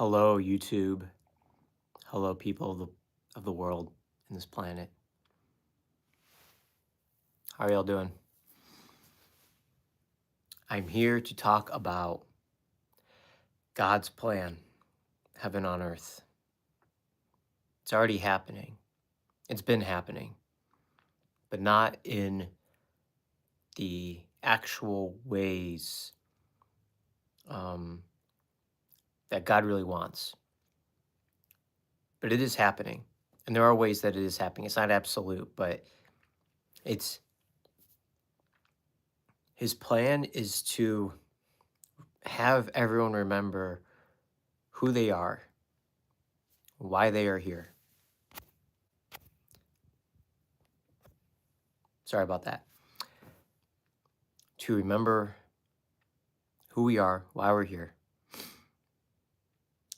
Hello, YouTube. Hello, people of the world and this planet. How are y'all doing? I'm here to talk about God's plan, heaven on earth. It's already happening. It's been happening, but not in the actual ways um, that God really wants. But it is happening. And there are ways that it is happening. It's not absolute, but it's his plan is to have everyone remember who they are, why they are here. Sorry about that. To remember who we are, why we're here,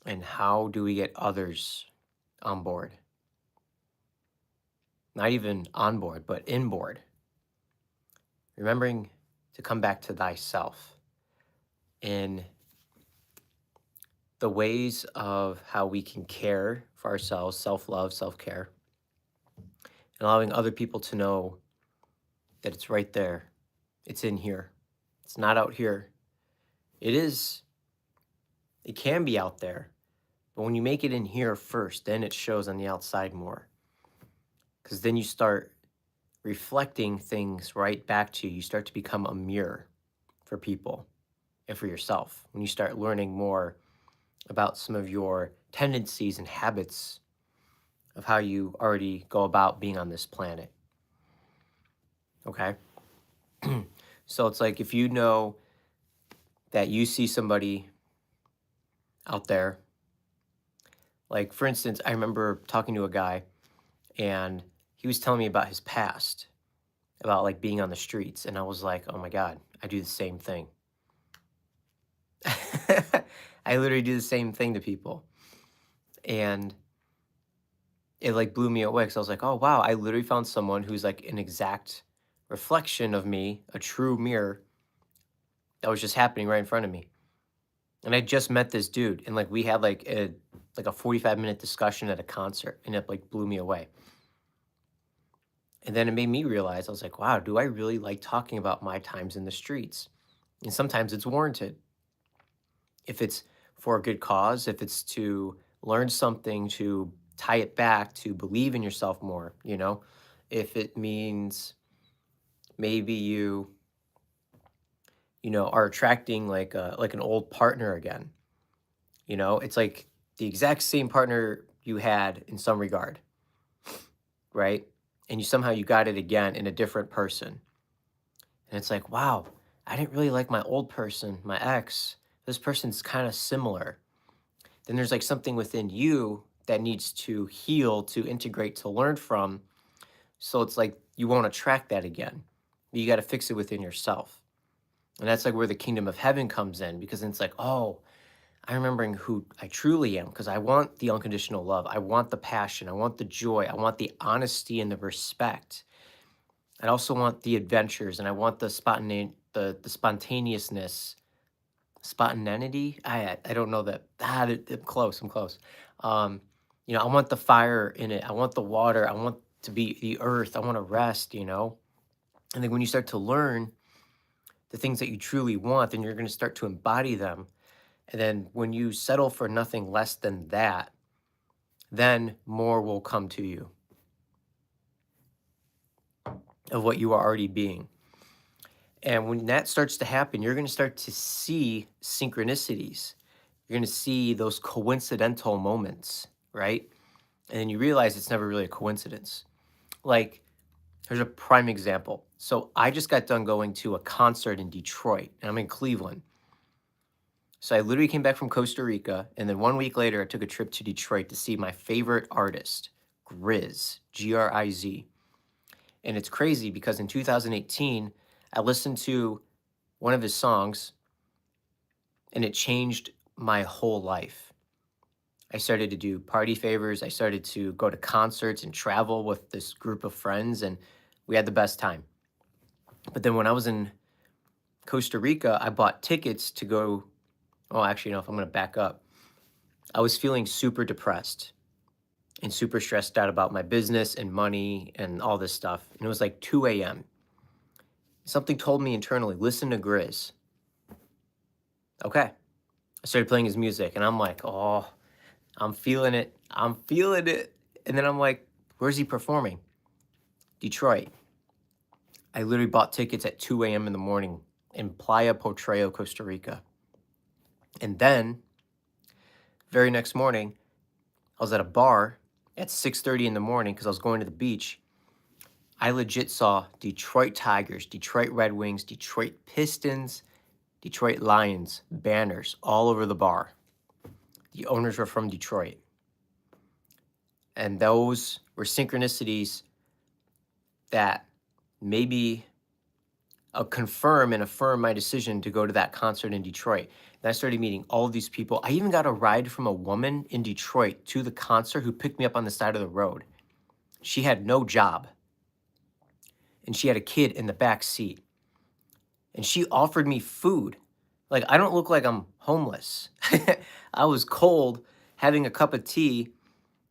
and how do we get others on board. Not even on board, but in board. Remembering to come back to thyself in the ways of how we can care for ourselves, self-love, self-care, and allowing other people to know that it's right there. It's in here. It's not out here. It can be out there, but when you make it in here first, then it shows on the outside more. Because then you start reflecting things right back to you. You start to become a mirror for people and for yourself when you start learning more about some of your tendencies and habits of how you already go about being on this planet. Okay? So it's like if you know that you see somebody out there, like for instance, I remember talking to a guy and he was telling me about his past, about like being on the streets. And I was like, oh my God, I do the same thing. I literally do the same thing to people. And it like blew me away because I was like, oh wow, I literally found someone who's like an exact reflection of me, a true mirror that was just happening right in front of me. And I just met this dude and like we had like a 45-minute discussion at a concert and it like blew me away. And then it made me realize, I was like, wow, do I really like talking about my times in the streets? And sometimes it's warranted. If it's for a good cause, if it's to learn something, to tie it back, to believe in yourself more, if it means maybe you are attracting like an old partner again, it's like the exact same partner you had in some regard, right? And you got it again in a different person. And it's like, wow, I didn't really like my old person, my ex. This person's kind of similar. Then there's like something within you that needs to heal, to integrate, to learn from. So it's like you won't attract that again. You got to fix it within yourself. And that's like where the kingdom of heaven comes in because then it's like, oh, I'm remembering who I truly am because I want the unconditional love. I want the passion. I want the joy. I want the honesty and the respect. I also want the adventures and I want the spontaneousness, spontaneity. I don't know that. I'm close. I'm close. Um, I want the fire in it. I want the water. I want to be the earth. I want to rest. And then when you start to learn the things that you truly want, then you're going to start to embody them. And then when you settle for nothing less than that, then more will come to you of what you are already being. And when that starts to happen, you're going to start to see synchronicities. You're going to see those coincidental moments, right? And then you realize it's never really a coincidence. Like, here's a prime example. So I just got done going to a concert in Detroit, and I'm in Cleveland. So I literally came back from Costa Rica, and then 1 week later, I took a trip to Detroit to see my favorite artist, Grizz, Griz. And it's crazy because in 2018, I listened to one of his songs, and it changed my whole life. I started to do party favors. I started to go to concerts and travel with this group of friends, and we had the best time. But then when I was in Costa Rica, I bought tickets to go. Oh, actually, no, if I'm going to back up. I was feeling super depressed and super stressed out about my business and money and all this stuff. And it was like 2 a.m. Something told me internally, listen to Grizz. Okay. I started playing his music and I'm like, oh, I'm feeling it. I'm feeling it. And then I'm like, where's he performing? Detroit. I literally bought tickets at 2 a.m. in the morning in Playa Potrero, Costa Rica. And then, very next morning, I was at a bar at 6:30 in the morning because I was going to the beach. I legit saw Detroit Tigers, Detroit Red Wings, Detroit Pistons, Detroit Lions banners all over the bar. The owners were from Detroit. And those were synchronicities that maybe confirm and affirm my decision to go to that concert in Detroit. And I started meeting all of these people. I even got a ride from a woman in Detroit to the concert who picked me up on the side of the road. She had no job and she had a kid in the back seat. And she offered me food. Like, I don't look like I'm homeless. I was cold, having a cup of tea,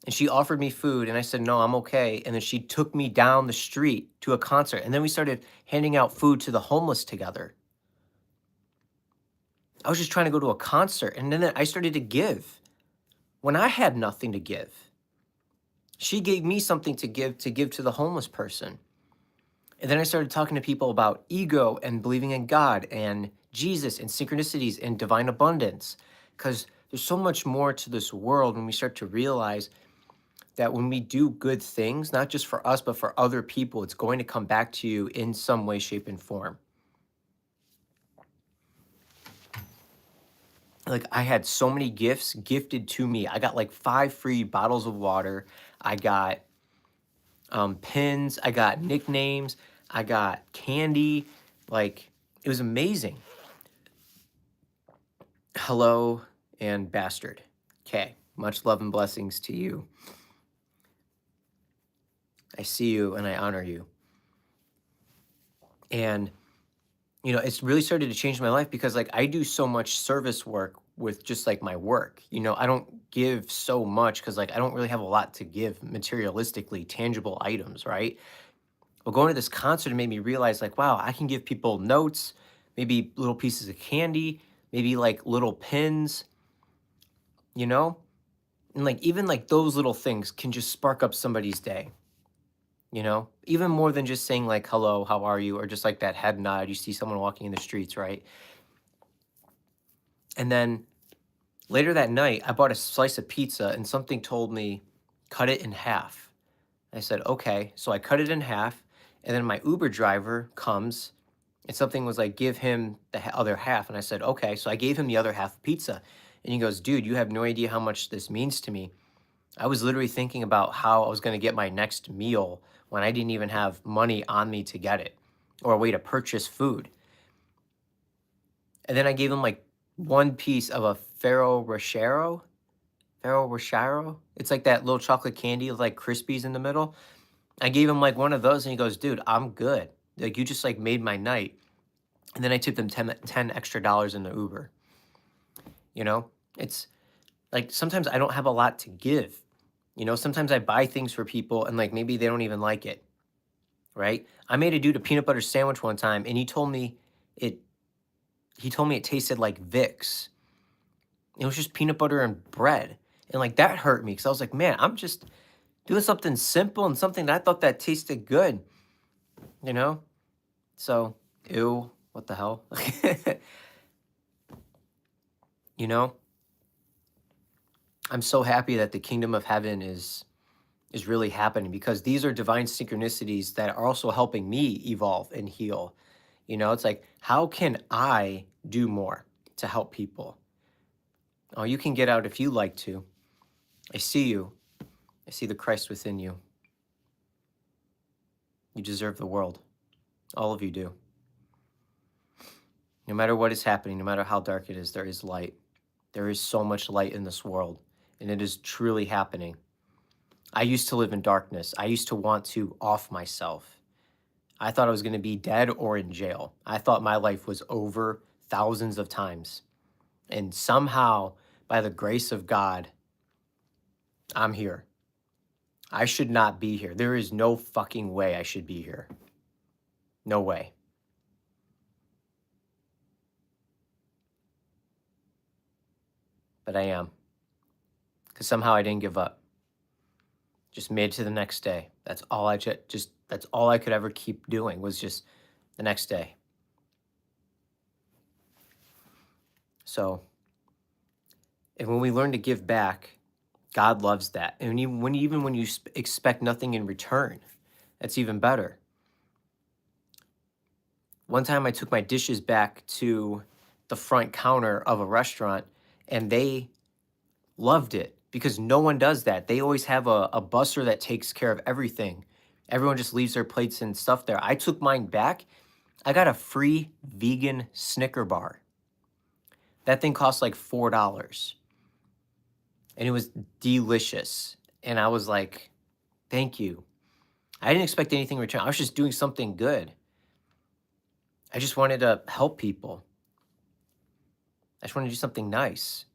and she offered me food, and I said, no, I'm okay. And then she took me down the street to a concert, and then we started handing out food to the homeless together. I was just trying to go to a concert, and then I started to give when I had nothing to give. She gave me something to give to the homeless person. And then I started talking to people about ego and believing in God and Jesus and synchronicities and divine abundance. Because there's so much more to this world when we start to realize that when we do good things, not just for us, but for other people, it's going to come back to you in some way, shape, and form. Like, I had so many gifts gifted to me. I got like 5 free bottles of water. I got pins. I got nicknames. I got candy. Like, it was amazing. Hello and bastard. Okay, much love and blessings to you. I see you and I honor you. And it's really started to change my life because like I do so much service work with just like my work. I don't give so much because like I don't really have a lot to give materialistically, tangible items, right? Well, going to this concert made me realize like, wow, I can give people notes, maybe little pieces of candy, maybe like little pins, you know? And like even like those little things can just spark up somebody's day. Even more than just saying like hello, how are you, or just like that head nod you see someone walking in the streets, right? And then later that night I bought a slice of pizza and something told me cut it in half. I said okay, so I cut it in half, and then my Uber driver comes and something was like give him the other half, and I said okay, so I gave him the other half pizza, and he goes, dude, you have no idea how much this means to me. I was literally thinking about how I was going to get my next meal when I didn't even have money on me to get it or a way to purchase food. And then I gave him like one piece of a Ferrero Rocher. Ferrero Rocher. It's like that little chocolate candy with like Crispies in the middle. I gave him like one of those and he goes, dude, I'm good. Like you just like made my night. And then I tipped him 10 extra dollars in the Uber. It's like sometimes I don't have a lot to give. Sometimes I buy things for people and like maybe they don't even like it, right? I made a dude a peanut butter sandwich one time and it he told me it tasted like Vicks. It was just peanut butter and bread. And like that hurt me because I was like, man, I'm just doing something simple and something that I thought that tasted good, you know? So, ew, what the hell? you know? I'm so happy that the kingdom of heaven is really happening because these are divine synchronicities that are also helping me evolve and heal. It's like, how can I do more to help people? Oh, you can get out if you like to. I see you. I see the Christ within you. You deserve the world. All of you do. No matter what is happening, no matter how dark it is, there is light. There is so much light in this world, and it is truly happening. I used to live in darkness. I used to want to off myself. I thought I was going to be dead or in jail. I thought my life was over thousands of times. And somehow, by the grace of God, I'm here. I should not be here. There is no fucking way I should be here. No way. But I am. Because somehow I didn't give up. Just made it to the next day. That's all that's all I could ever keep doing was just the next day. So, and when we learn to give back, God loves that. And even when you expect nothing in return, that's even better. One time I took my dishes back to the front counter of a restaurant and they loved it because no one does that. They always have a busser that takes care of everything. Everyone just leaves their plates and stuff there. I took mine back. I got a free vegan Snicker bar. That thing cost like $4. And it was delicious. And I was like, thank you. I didn't expect anything in return. I was just doing something good. I just wanted to help people. I just wanted to do something nice.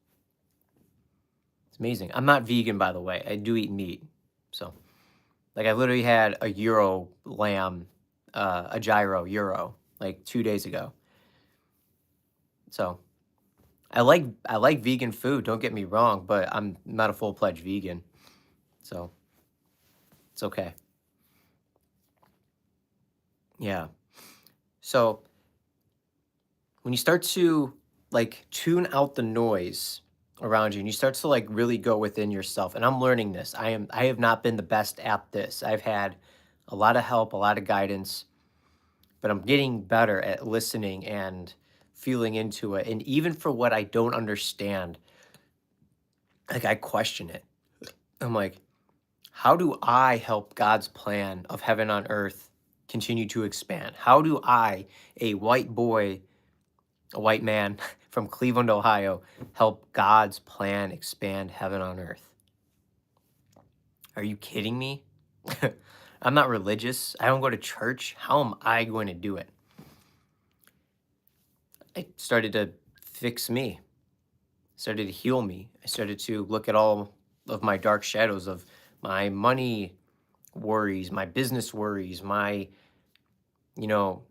It's amazing. I'm not vegan, by the way. I do eat meat. So, like, I literally had a gyro lamb, a gyro gyro, like 2 days ago. So, I like vegan food. Don't get me wrong, but I'm not a full-fledged vegan. So, it's okay. Yeah. So, when you start to like tune out the noise around you and you start to like really go within yourself, and I'm learning this. I have not been the best at this. I've had a lot of help, a lot of guidance, but I'm getting better at listening and feeling into it. And even for what I don't understand, like I question it. I'm like, how do I help God's plan of heaven on earth continue to expand? How do I, a white boy, a white man from Cleveland, Ohio, help God's plan expand heaven on earth? Are you kidding me? I'm not religious. I don't go to church. How am I going to do it? I started to fix me, started to heal me. I started to look at all of my dark shadows of my money worries, my business worries, my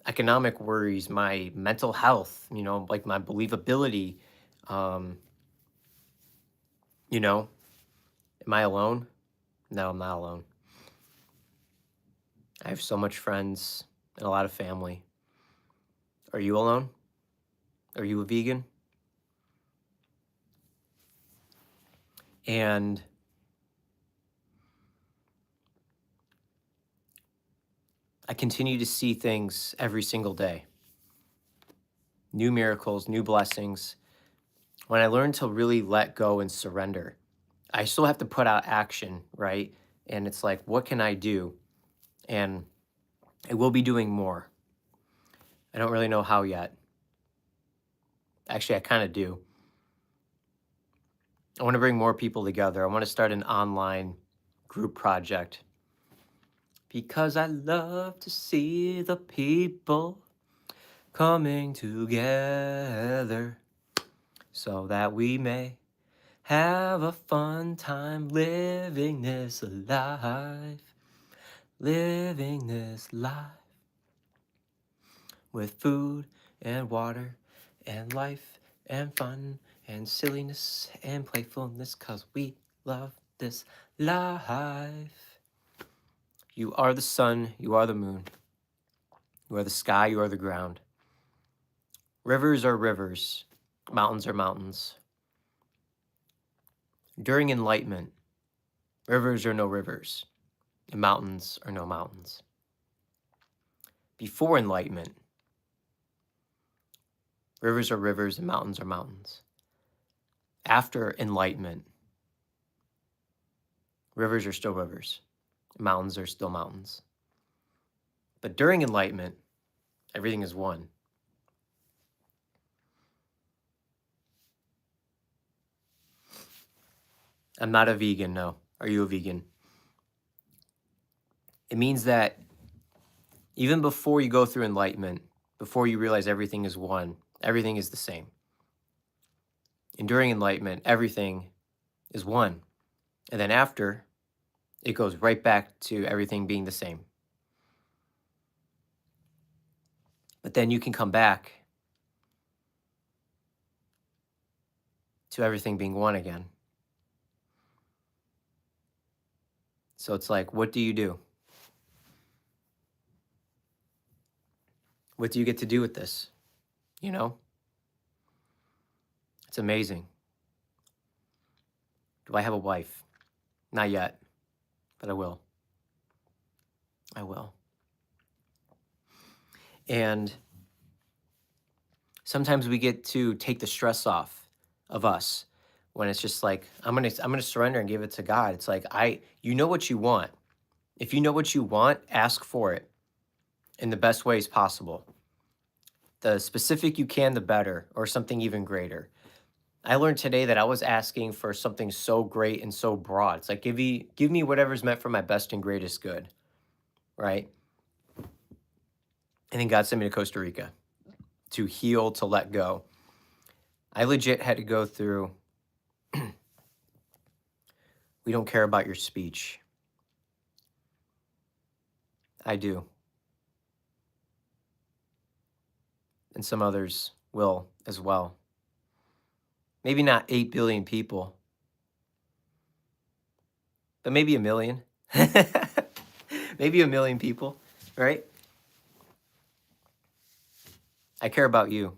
economic worries, my mental health, like my believability. Um, am I alone? No, I'm not alone. I have so much friends and a lot of family. Are you alone? Are you a vegan? And I continue to see things every single day. New miracles, new blessings. When I learn to really let go and surrender, I still have to put out action, right? And it's like, what can I do? And I will be doing more. I don't really know how yet. Actually, I kind of do. I want to bring more people together. I want to start an online group project because I love to see the people coming together so that we may have a fun time living this life, living this life with food and water and life and fun and silliness and playfulness, 'cause we love this life. You are the sun, you are the moon, you are the sky, you are the ground. Rivers are rivers, mountains are mountains. During enlightenment, rivers are no rivers, and mountains are no mountains. Before enlightenment, rivers are rivers and mountains are mountains. After enlightenment, rivers are still rivers, mountains are still mountains. But during enlightenment, everything is one. I'm not a vegan, no. Are you a vegan? It means that even before you go through enlightenment, before you realize everything is one, everything is the same. And during enlightenment, everything is one. And then after, it goes right back to everything being the same. But then you can come back to everything being one again. So it's like, what do you do? What do you get to do with this? You know, it's amazing. Do I have a wife? Not yet, but I will. I will. And sometimes we get to take the stress off of us when it's just like, I'm gonna surrender and give it to God. It's like, you know what you want. If you know what you want, ask for it in the best ways possible. The specific you can, the better, or something even greater. I learned today that I was asking for something so great and so broad. It's like, give me whatever's meant for my best and greatest good, right? And then God sent me to Costa Rica to heal, to let go. I legit had to go through, we don't care about your speech. I do. And some others will as well. Maybe not 8 billion people, but maybe a million. Maybe a million people, right? I care about you.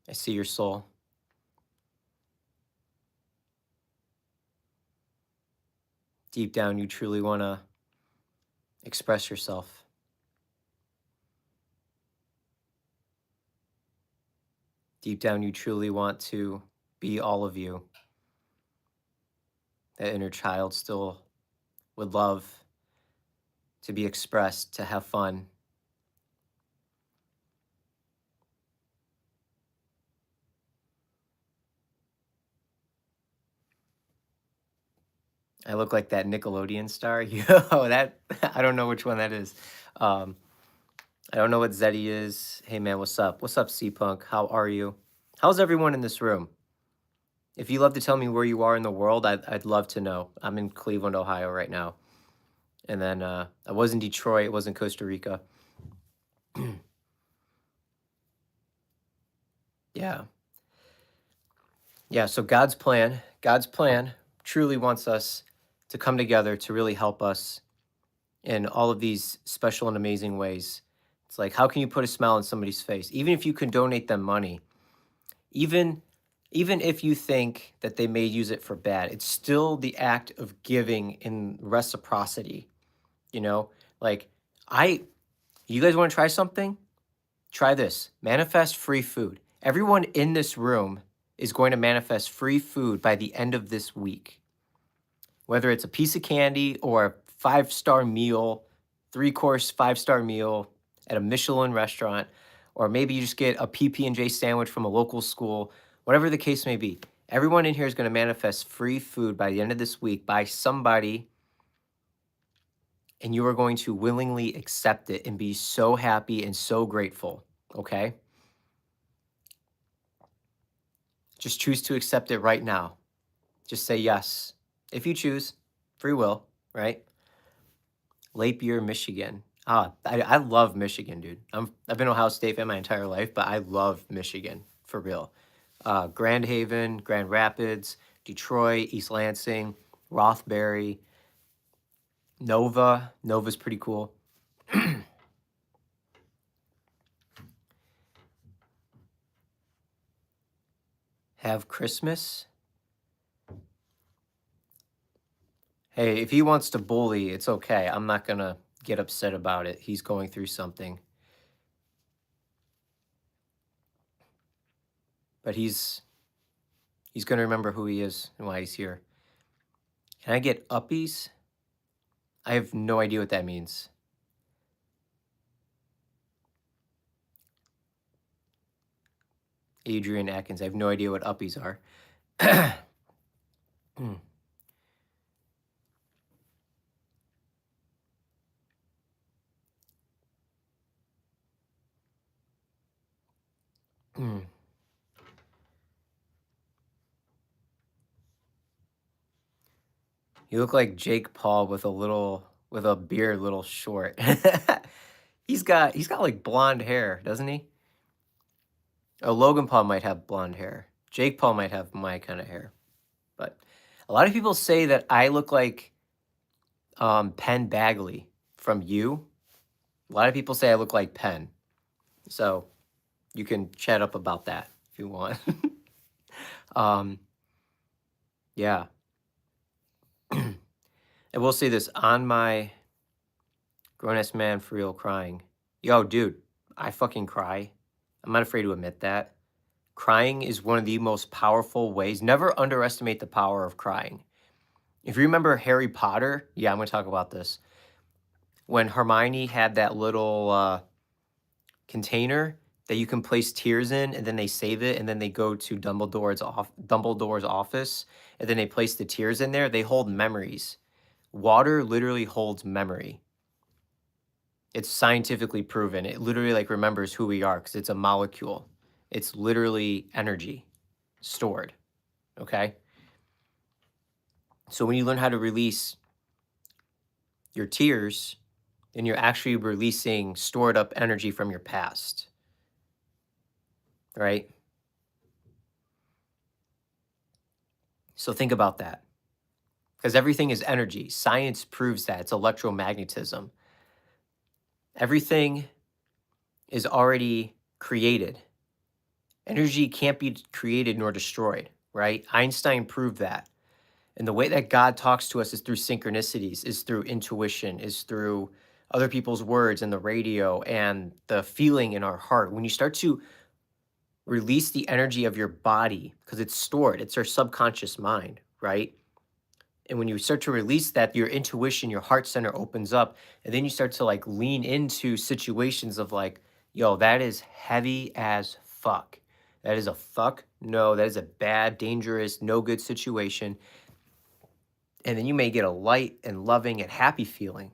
I see your soul. Deep down, you truly want to express yourself. Deep down, you truly want to be all of you. That inner child still would love to be expressed, to have fun. I look like that Nickelodeon star. Yo, that I don't know which one that is. Um, I don't know what Zeddy is. Hey man, what's up? What's up, C Punk? How are you? How's everyone in this room? If you love to tell me where you are in the world, I'd love to know. I'm in Cleveland, Ohio right now. And then I was in Detroit, was in Costa Rica. Yeah. Yeah, so God's plan truly wants us to come together to really help us in all of these special and amazing ways. It's like, how can you put a smile on somebody's face? Even if you can donate them money, even even if you think that they may use it for bad, it's still the act of giving in reciprocity, you know? Like, I you guys want to try something? Try this. Manifest free food. Everyone in this room is going to manifest free food by the end of this week. Whether it's a piece of candy or a 5-star meal, 3-course 5-star meal at a Michelin restaurant, or maybe you just get a PB&J sandwich from a local school, whatever the case may be. Everyone in here is going to manifest free food by the end of this week by somebody, and you are going to willingly accept it and be so happy and so grateful, okay? Just choose to accept it right now. Just say yes. If you choose, free will, right? Lake Buer, Michigan. I love Michigan, dude. I've been Ohio State fan my entire life, but I love Michigan for real. Grand Haven, Grand Rapids, Detroit, East Lansing, Rothbury, Nova. Nova's pretty cool. Have Christmas. Hey, if he wants to bully, it's okay. I'm not gonna get upset about it. He's going through something. But he's gonna remember who he is and why he's here. Can I get uppies? I have no idea what that means. Adrian Atkins. I have no idea what uppies are. Hmm. Hmm. You look like Jake Paul with a beard a little short. He's got like blonde hair, doesn't he? Oh, Logan Paul might have blonde hair. Jake Paul might have my kind of hair. But a lot of people say that I look like Penn Bagley from You. A lot of people say I look like Penn. So you can chat up about that if you want. um, yeah. I will say this on my grown ass man for real crying. Yo, dude, I fucking cry. I'm not afraid to admit that. Crying is one of the most powerful ways. Never underestimate the power of crying. If you remember Harry Potter, yeah, I'm going to talk about this. When Hermione had that little container that you can place tears in, and then they save it, and then they go to Dumbledore's office, and then they place the tears in there. They hold memories. Water literally holds memory. It's scientifically proven. It literally like remembers who we are because it's a molecule. It's literally energy stored. Okay. So when you learn how to release your tears, then you're actually releasing stored up energy from your past. Right? So think about that. Because everything is energy. Science proves that. It's electromagnetism. Everything is already created. Energy can't be created nor destroyed, right? Einstein proved that. And the way that God talks to us is through synchronicities, is through intuition, is through other people's words and the radio and the feeling in our heart. When you start to release the energy of your body, because it's stored, it's our subconscious mind, right? And when you start to release that, your intuition, your heart center opens up. And then you start to like lean into situations of like, yo, that is heavy as fuck. That is a fuck. No, that is a bad, dangerous, no good situation. And then you may get a light and loving and happy feeling.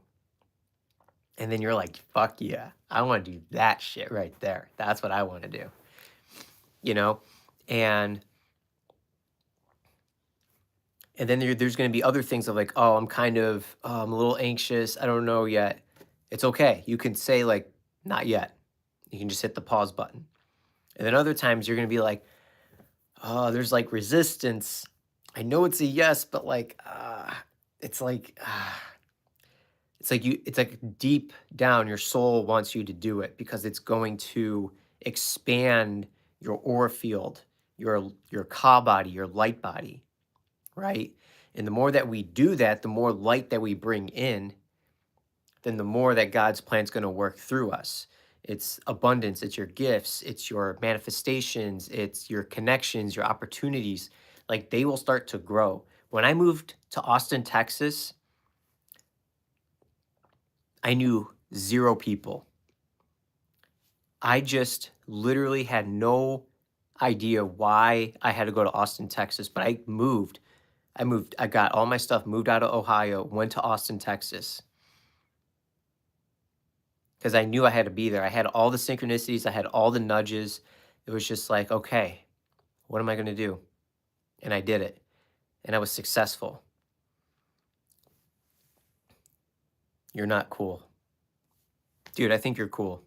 And then you're like, fuck yeah, I want to do that shit right there. That's what I want to do. You know? And then there's going to be other things of like, oh, I'm a little anxious. I don't know yet. It's okay. You can say like, not yet. You can just hit the pause button. And then other times you're going to be like, oh, there's like resistance. I know it's a yes, but like, it's like, it's like deep down your soul wants you to do it because it's going to expand your aura field, your ka body, your light body, right? And the more that we do that, the more light that we bring in, then the more that God's plan's going to work through us. It's abundance, it's your gifts, it's your manifestations, it's your connections, your opportunities. Like they will start to grow. When I moved to Austin, Texas, I knew 0 people. I just literally had no idea why I had to go to Austin, Texas, but I moved. I got all my stuff, moved out of Ohio, went to Austin, Texas. Because I knew I had to be there. I had all the synchronicities, I had all the nudges. It was just like, okay, what am I going to do? And I did it. And I was successful. You're not cool. Dude, I think you're cool.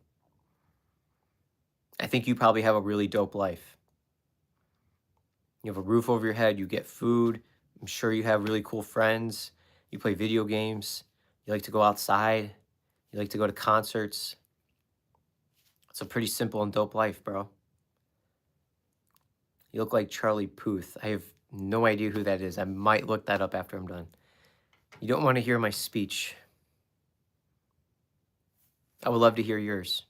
I think you probably have a really dope life. You have a roof over your head, you get food. I'm sure you have really cool friends. You play video games. You like to go outside. You like to go to concerts. It's a pretty simple and dope life, bro. You look like Charlie Puth. I have no idea who that is. I might look that up after I'm done. You don't want to hear my speech. I would love to hear yours.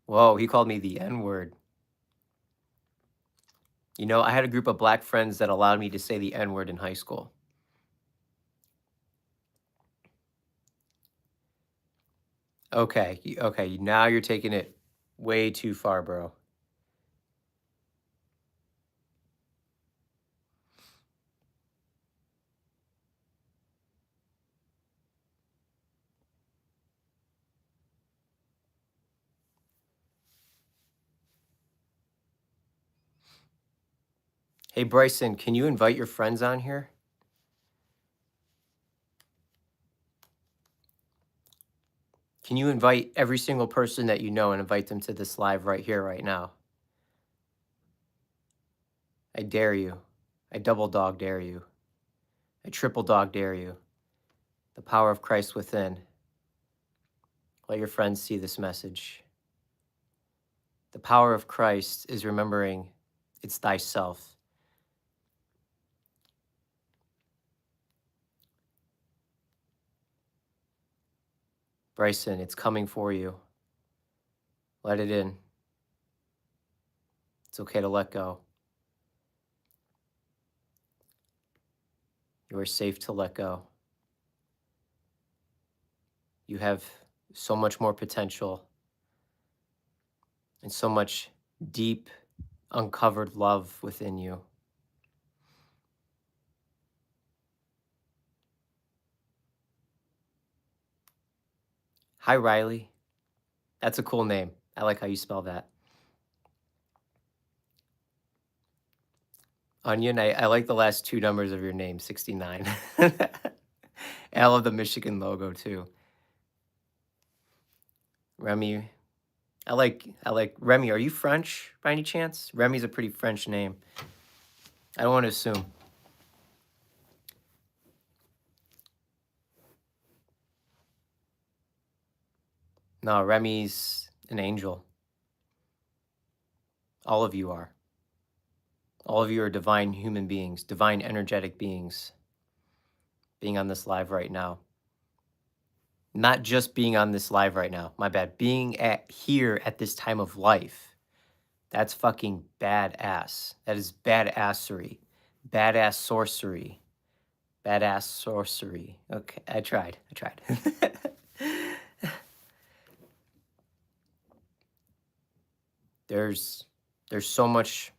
Whoa, he called me the N-word. You know, I had a group of black friends that allowed me to say the N-word in high school. Okay, okay, now you're taking it way too far, bro. Hey, Bryson, can you invite your friends on here? Can you invite every single person that you know and invite them to this live right here, right now? I dare you. I double dog dare you. I triple dog dare you. The power of Christ within. Let your friends see this message. The power of Christ is remembering it's thyself. Bryson, it's coming for you. Let it in. It's okay to let go. You are safe to let go. You have so much more potential and so much deep, uncovered love within you. Hi, Riley. That's a cool name. I like how you spell that. Onion, I like the last two numbers of your name, 69. And I love the Michigan logo too. Remy, I like Remy. Are you French by any chance? Remy's a pretty French name. I don't want to assume. No, Remy's an angel. All of you are. All of you are divine human beings, divine energetic beings being on this live right now. Not just being on this live right now, my bad. Being here at this time of life. That's fucking badass. That is badassery. Badass sorcery. Badass sorcery. Okay, I tried. There's so much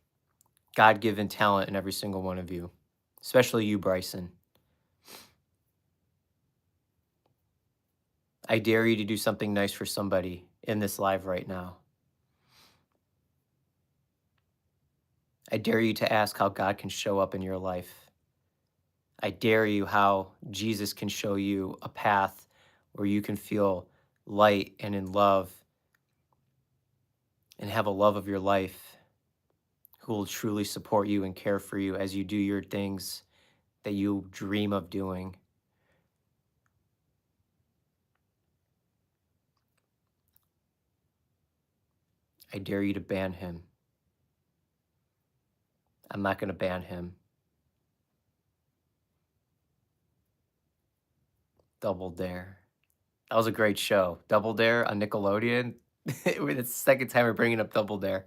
God-given talent in every single one of you, especially you, Bryson. I dare you to do something nice for somebody in this live right now. I dare you to ask how God can show up in your life. I dare you how Jesus can show you a path where you can feel light and in love and have a love of your life who will truly support you and care for you as you do your things that you dream of doing. I dare you to ban him. I'm not going to ban him. Double Dare. That was a great show. Double Dare on Nickelodeon. It's the second time we're bringing up Double Dare.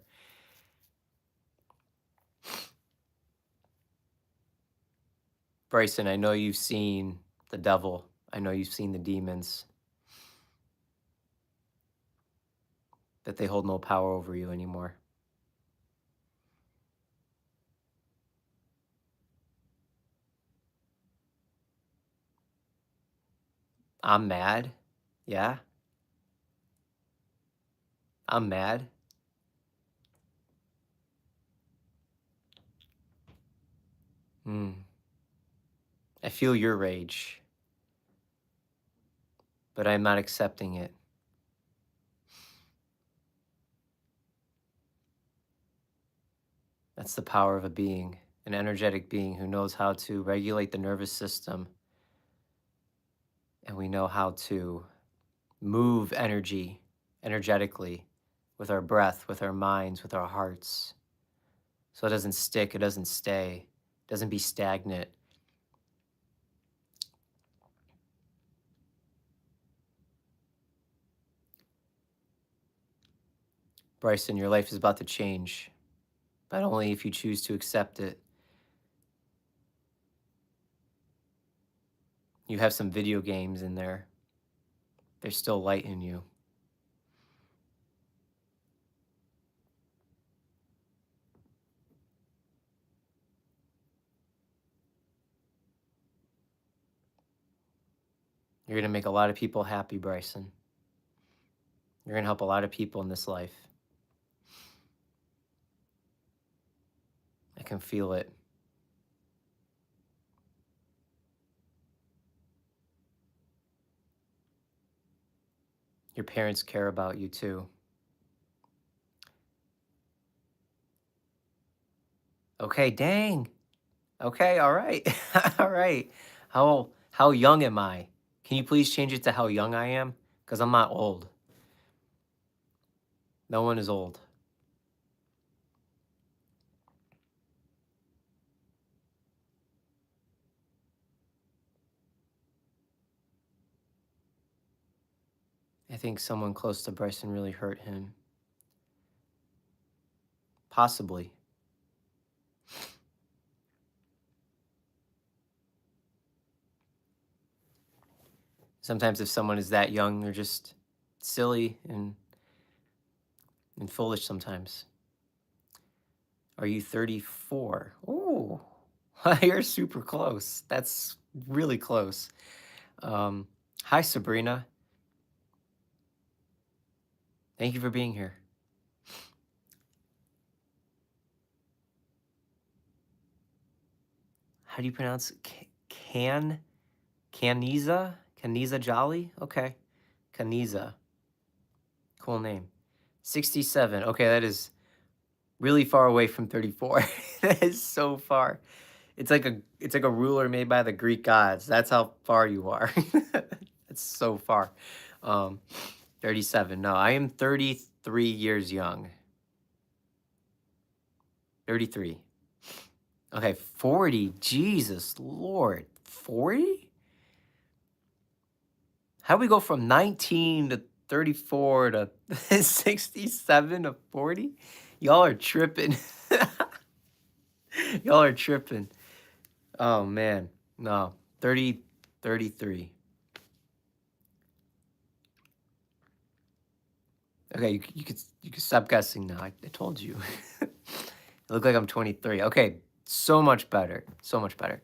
Bryson, I know you've seen the devil. I know you've seen the demons. That they hold no power over you anymore. I'm mad. Yeah. I'm mad. I feel your rage, but I'm not accepting it. That's the power of a being, an energetic being who knows how to regulate the nervous system. And we know how to move energy energetically with our breath, with our minds, with our hearts. So it doesn't stick, it doesn't stay, it doesn't be stagnant. Bryson, your life is about to change, but only if you choose to accept it. You have some video games in there. There's still light in you. You're going to make a lot of people happy, Bryson. You're going to help a lot of people in this life. I can feel it. your parents care about you too. Okay, dang. Okay, all right. All right. How young am I? Can you please change it to how young I am? Because I'm not old. No one is old. I think someone close to Bryson really hurt him. Possibly. Sometimes if someone is that young, they're just silly and foolish sometimes. Are you 34? Oh, you're super close. That's really close. Um, Hi, Sabrina. Thank you for being here. How do you pronounce it? Caniza? Caniza Jolly? Okay. Caniza. Cool name. 67. Okay, that is really far away from 34. That is so far. It's like a ruler made by the Greek gods. That's how far you are. That's so far. Um 37. No, I am 33 years young. 33. Okay, 40. Jesus Lord. 40? How do we go from 19 to 34 to 67 to 40? Y'all are tripping. Y'all are tripping. Oh man. No. 30, 33. Okay, you could stop guessing now. I told you. It looked like I'm 23. Okay, so much better. So much better.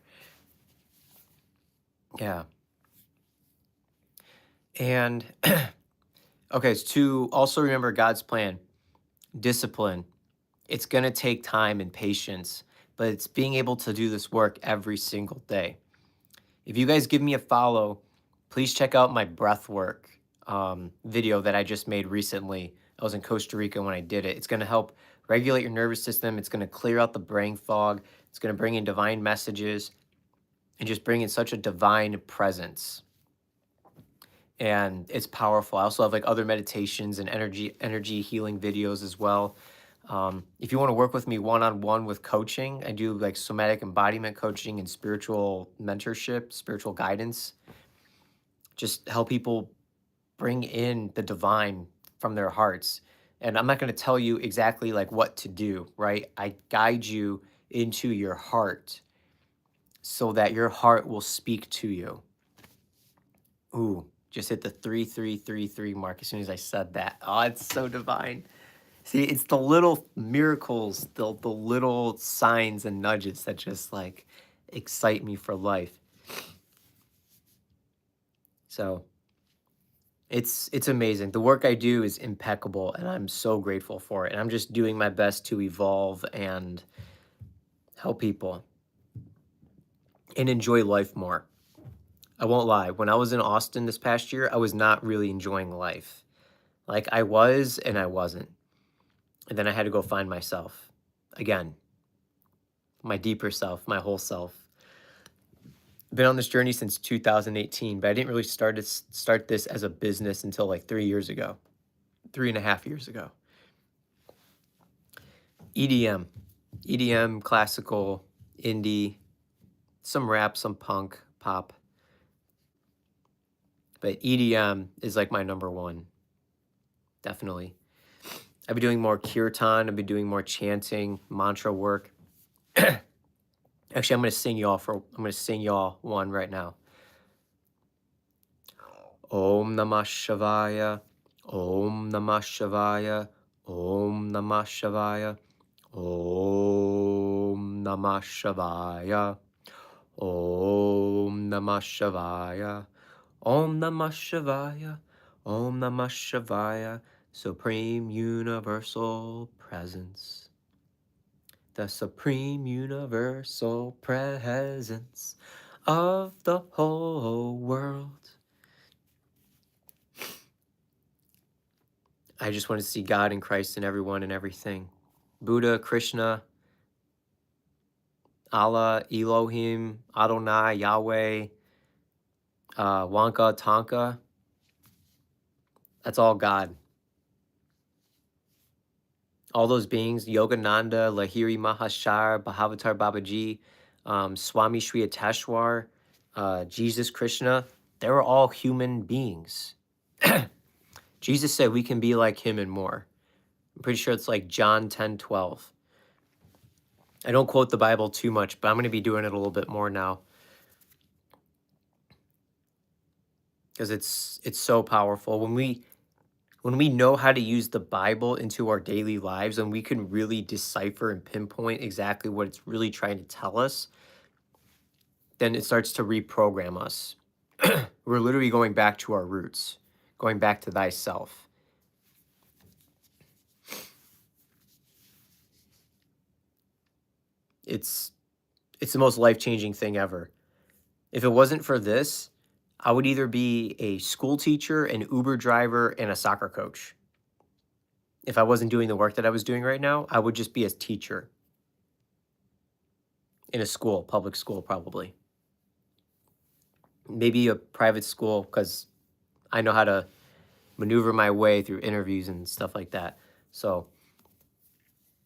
Yeah. And okay, so to also remember God's plan, discipline. It's going to take time and patience, but it's being able to do this work every single day. If you guys give me a follow, please check out my breath work video that I just made recently. I was in Costa Rica when I did it. It's going to help regulate your nervous system. It's going to clear out the brain fog. It's going to bring in divine messages and just bring in such a divine presence. And it's powerful. I also have like other meditations and energy healing videos as well. If you want to work with me one-on-one with coaching, I do like somatic embodiment coaching and spiritual mentorship, spiritual guidance. Just help people bring in the divine from their hearts. And I'm not going to tell you exactly like what to do, right? I guide you into your heart so that your heart will speak to you. Ooh, just hit the 3333 mark as soon as I said that. Oh, it's so divine. See, it's the little miracles, the little signs and nudges that just like excite me for life. So it's amazing. The work I do is impeccable and I'm so grateful for it. And I'm just doing my best to evolve and help people and enjoy life more. I won't lie. When I was in Austin this past year, I was not really enjoying life. Like I was and I wasn't. And then I had to go find myself again, my deeper self, my whole self. Been on this journey since 2018, but I didn't really start this as a business until like 3 years ago, 3.5 years ago. EDM, EDM, classical, indie, some rap, some punk, pop. But EDM is like my number one, definitely. I've been doing more kirtan. I've been doing more chanting, mantra work. Actually, I'm gonna sing y'all one right now. Om Namah Shivaya, Om Namah Shivaya, Om Namah Shivaya, Om Namah Shivaya, Om Namah Shivaya, Om Namah Shivaya, Om Namah Shivaya, Supreme Universal Presence. The Supreme Universal Presence of the whole world. I just want to see God and Christ in everyone and everything. Buddha, Krishna, Allah, Elohim, Adonai, Yahweh, Wonka, Tonka. That's all God. All those beings, Yogananda, Lahiri Mahashar, Bhagavatar Babaji, Swami Sri Ateshwar, Jesus Krishna, they were all human beings. Jesus said we can be like him and more. I'm pretty sure it's like John 10:12. I don't quote the Bible too much, but I'm going to be doing it a little bit more now because it's so powerful. When we know how to use the Bible into our daily lives and we can really decipher and pinpoint exactly what it's really trying to tell us, then it starts to reprogram us. We're literally going back to our roots, going back to thyself. It's the most life-changing thing ever. If it wasn't for this, I would either be a school teacher, an Uber driver, and a soccer coach. If I wasn't doing the work that I was doing right now, I would just be a teacher in a school, public school probably. Maybe a private school because I know how to maneuver my way through interviews and stuff like that. So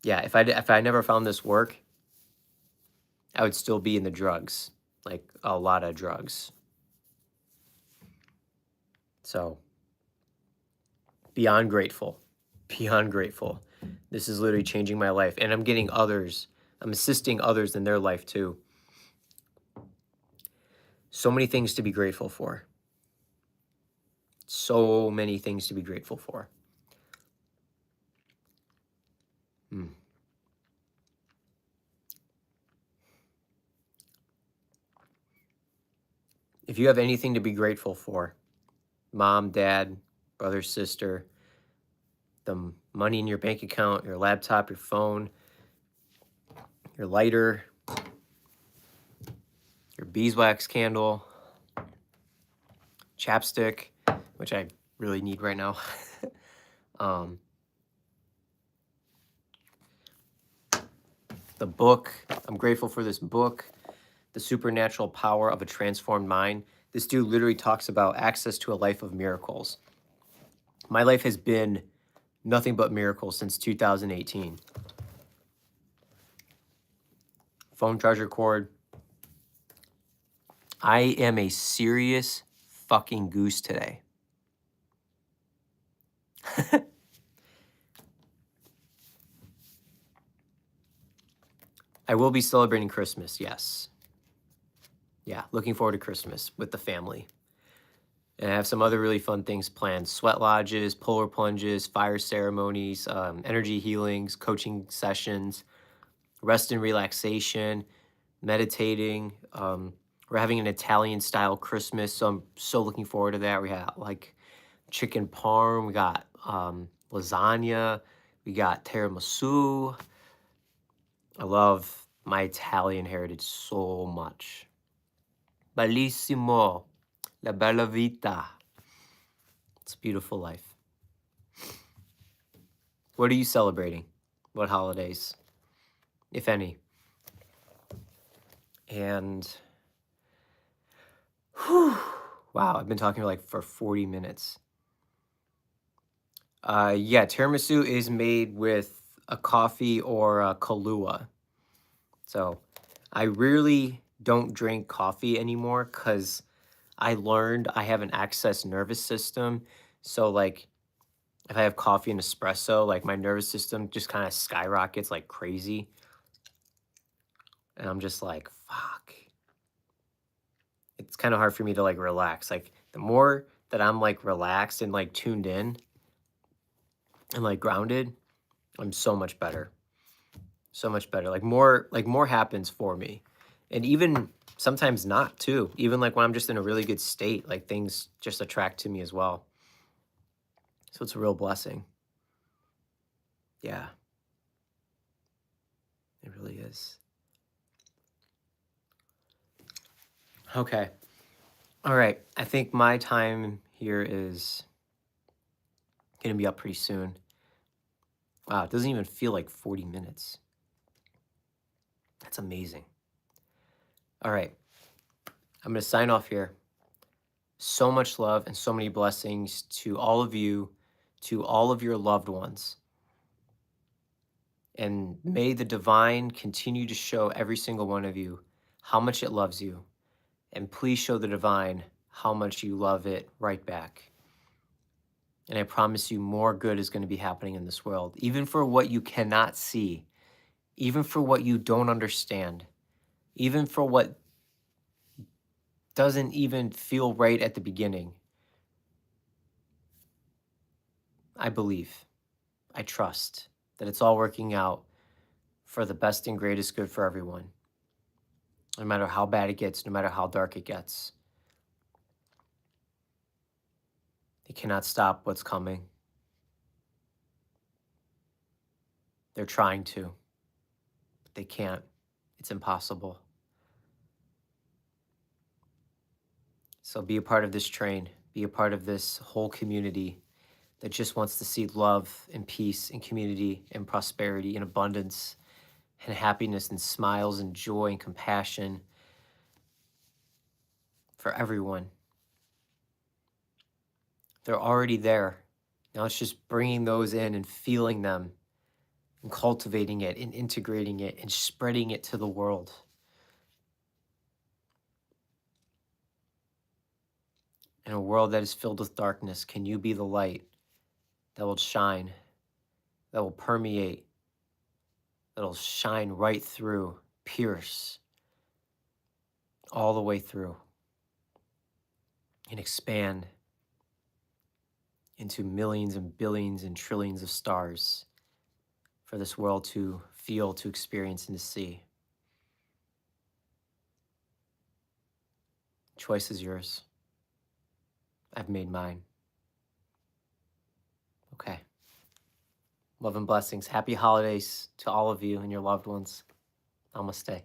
yeah, if I never found this work, I would still be in the drugs, like a lot of drugs. So beyond grateful, beyond grateful. This is literally changing my life, and I'm assisting others in their life too. So many things to be grateful for. So many things to be grateful for. If you have anything to be grateful for, mom, dad, brother, sister, the money in your bank account, your laptop, your phone, your lighter, your beeswax candle, chapstick, which I really need right now. The book, I'm grateful for this book, The Supernatural Power of a Transformed Mind. This dude literally talks about access to a life of miracles. My life has been nothing but miracles since 2018. Phone charger cord. I am a serious fucking goose today. I will be celebrating Christmas, yes. Yeah, looking forward to Christmas with the family. And I have some other really fun things planned. Sweat lodges, polar plunges, fire ceremonies, energy healings, coaching sessions, rest and relaxation, meditating. We're having an Italian-style Christmas, so I'm so looking forward to that. We got, like, chicken parm, we got lasagna, we got tiramisu. I love my Italian heritage so much. Bellissimo, la bella vita. It's a beautiful life. What are you celebrating? What holidays, if any? And whew, wow, I've been talking for 40 minutes. Yeah, tiramisu is made with a coffee or a Kahlua. So I really don't drink coffee anymore because I learned I have an excess nervous system. So like if I have coffee and espresso, like my nervous system just kind of skyrockets like crazy. And I'm just like, fuck. It's kind of hard for me to like relax. Like the more that I'm like relaxed and like tuned in and like grounded, I'm so much better. So much better. Like more happens for me. And even sometimes not too. Even like when I'm just in a really good state, like things just attract to me as well. So it's a real blessing. Yeah. It really is. Okay. All right. I think my time here is Gonna be up pretty soon. Wow, it doesn't even feel like 40 minutes. That's amazing. All right, I'm gonna sign off here. So much love and so many blessings to all of you, to all of your loved ones. And may the divine continue to show every single one of you how much it loves you. And please show the divine how much you love it right back. And I promise you, more good is going to be happening in this world, even for what you cannot see, even for what you don't understand, even for what doesn't even feel right at the beginning. I believe, I trust that it's all working out for the best and greatest good for everyone, no matter how bad it gets, no matter how dark it gets. They cannot stop what's coming. They're trying to, but they can't. It's impossible. So be a part of this train, be a part of this whole community that just wants to see love and peace and community and prosperity and abundance and happiness and smiles and joy and compassion for everyone. They're already there. Now it's just bringing those in and feeling them and cultivating it and integrating it and spreading it to the world. In a world that is filled with darkness, can you be the light that will shine, that will permeate, that'll shine right through, pierce all the way through, and expand into millions and billions and trillions of stars for this world to feel, to experience, and to see. Choice is yours. I've made mine. Okay. Love and blessings. Happy holidays to all of you and your loved ones. Namaste.